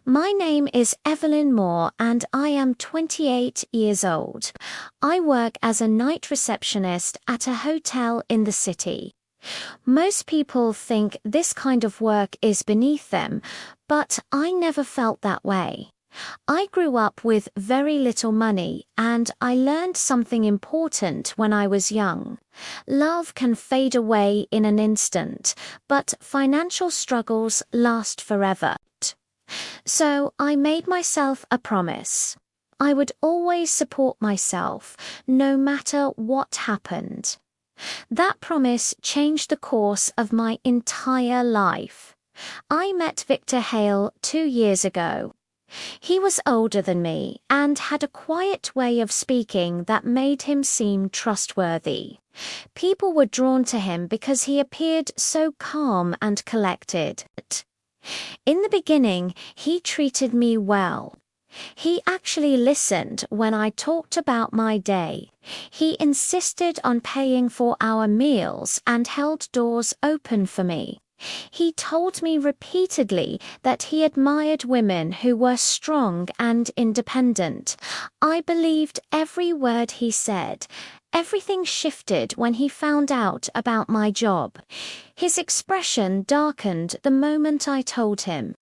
My name is Evelyn Moore and I am 28 years old. I work as a night receptionist at a hotel in the city. Most people think this kind of work is beneath them, but I never felt that way. I grew up with very little money and I learned something important when I was young. Love can fade away in an instant, but financial struggles last forever. So I made myself a promise. I would always support myself, no matter what happened. That promise changed the course of my entire life. I met Victor Hale 2 years ago. He was older than me and had a quiet way of speaking that made him seem trustworthy. People were drawn to him because he appeared so calm and collected. In the beginning, he treated me well. He actually listened when I talked about my day. He insisted on paying for our meals and held doors open for me. He told me repeatedly that he admired women who were strong and independent. I believed every word he said. Everything shifted when he found out about my job. His expression darkened the moment I told him.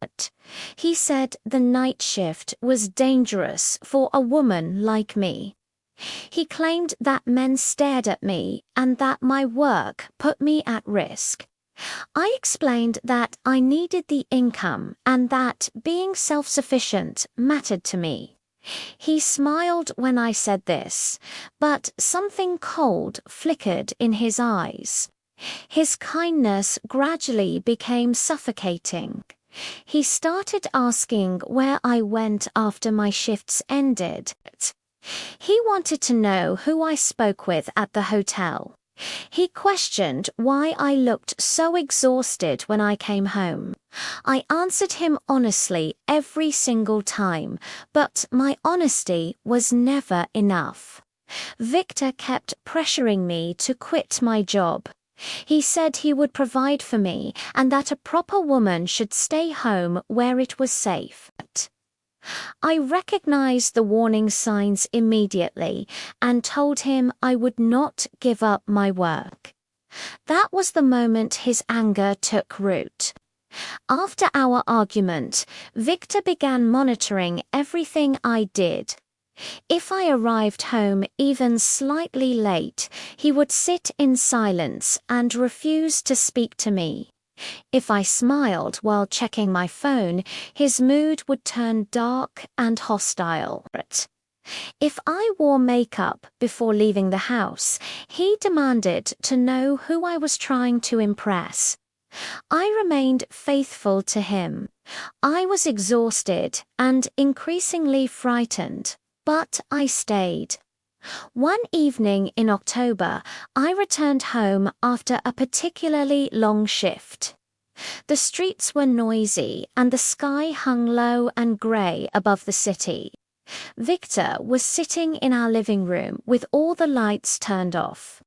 He said the night shift was dangerous for a woman like me. He claimed that men stared at me and that my work put me at risk. I explained that I needed the income and that being self-sufficient mattered to me. He smiled when I said this, but something cold flickered in his eyes. His kindness gradually became suffocating. He started asking where I went after my shifts ended. He wanted to know who I spoke with at the hotel. He questioned why I looked so exhausted when I came home. I answered him honestly every single time, but my honesty was never enough. Victor kept pressuring me to quit my job. He said he would provide for me and that a proper woman should stay home where it was safe. I recognized the warning signs immediately and told him I would not give up my work. That was the moment his anger took root. After our argument, Victor began monitoring everything I did. If I arrived home even slightly late, he would sit in silence and refuse to speak to me. If I smiled while checking my phone, his mood would turn dark and hostile. If I wore makeup before leaving the house, he demanded to know who I was trying to impress. I remained faithful to him. I was exhausted and increasingly frightened, but I stayed. One evening in October, I returned home after a particularly long shift. The streets were noisy and the sky hung low and grey above the city. Victor was sitting in our living room with all the lights turned off.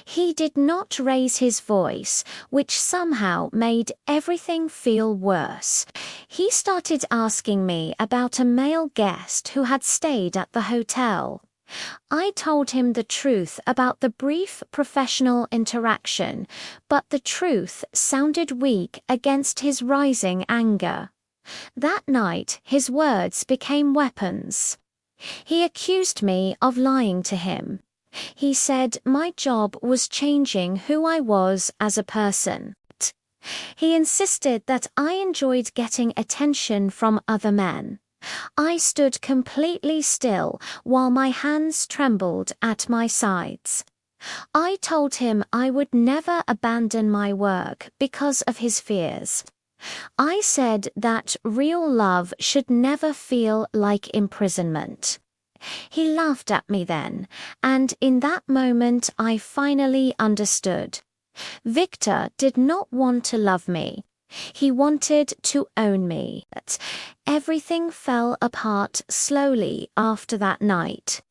He did not raise his voice, which somehow made everything feel worse. He started asking me about a male guest who had stayed at the hotel. I told him the truth about the brief professional interaction, but the truth sounded weak against his rising anger. That night, his words became weapons. He accused me of lying to him. He said my job was changing who I was as a person. He insisted that I enjoyed getting attention from other men. I stood completely still while my hands trembled at my sides. I told him I would never abandon my work because of his fears. I said that real love should never feel like imprisonment. He laughed at me then, and in that moment I finally understood. Victor did not want to love me. He wanted to own me. Everything fell apart slowly after that night.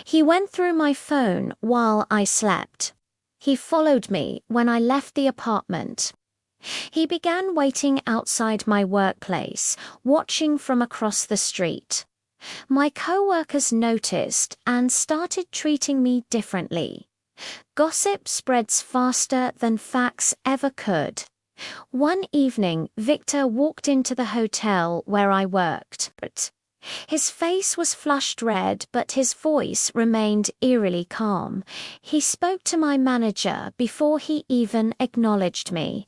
He went through my phone while I slept. He followed me when I left the apartment. He began waiting outside my workplace, watching from across the street. My co-workers noticed and started treating me differently. Gossip spreads faster than facts ever could. One evening, Victor walked into the hotel where I worked. His face was flushed red, but his voice remained eerily calm. He spoke to my manager before he even acknowledged me.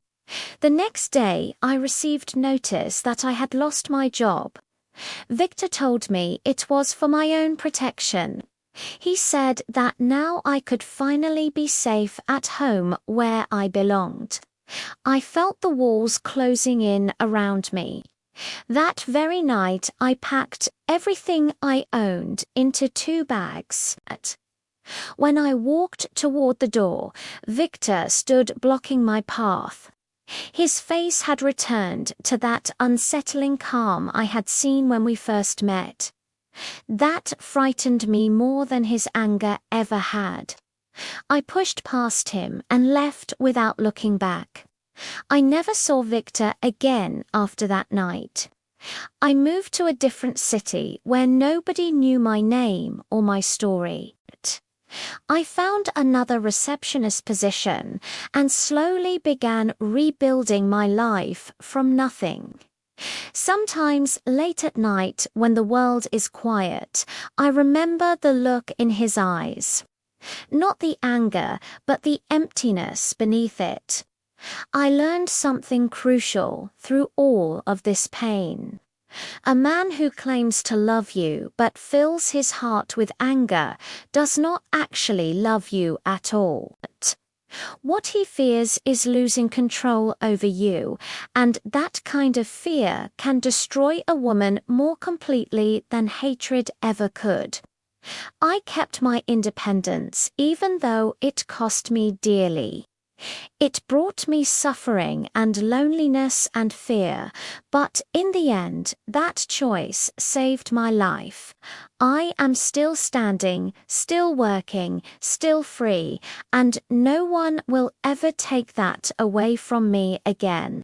The next day, I received notice that I had lost my job. Victor told me it was for my own protection. He said that now I could finally be safe at home where I belonged. I felt the walls closing in around me. That very night, I packed everything I owned into 2 bags. When I walked toward the door, Victor stood blocking my path. His face had returned to that unsettling calm I had seen when we first met. That frightened me more than his anger ever had. I pushed past him and left without looking back. I never saw Victor again after that night. I moved to a different city where nobody knew my name or my story. I found another receptionist position and slowly began rebuilding my life from nothing. Sometimes late at night when the world is quiet, I remember the look in his eyes. Not the anger, but the emptiness beneath it. I learned something crucial through all of this pain. A man who claims to love you but fills his heart with anger does not actually love you at all. What he fears is losing control over you, and that kind of fear can destroy a woman more completely than hatred ever could. I kept my independence even though it cost me dearly. It brought me suffering and loneliness and fear, but in the end, that choice saved my life. I am still standing, still working, still free, and no one will ever take that away from me again.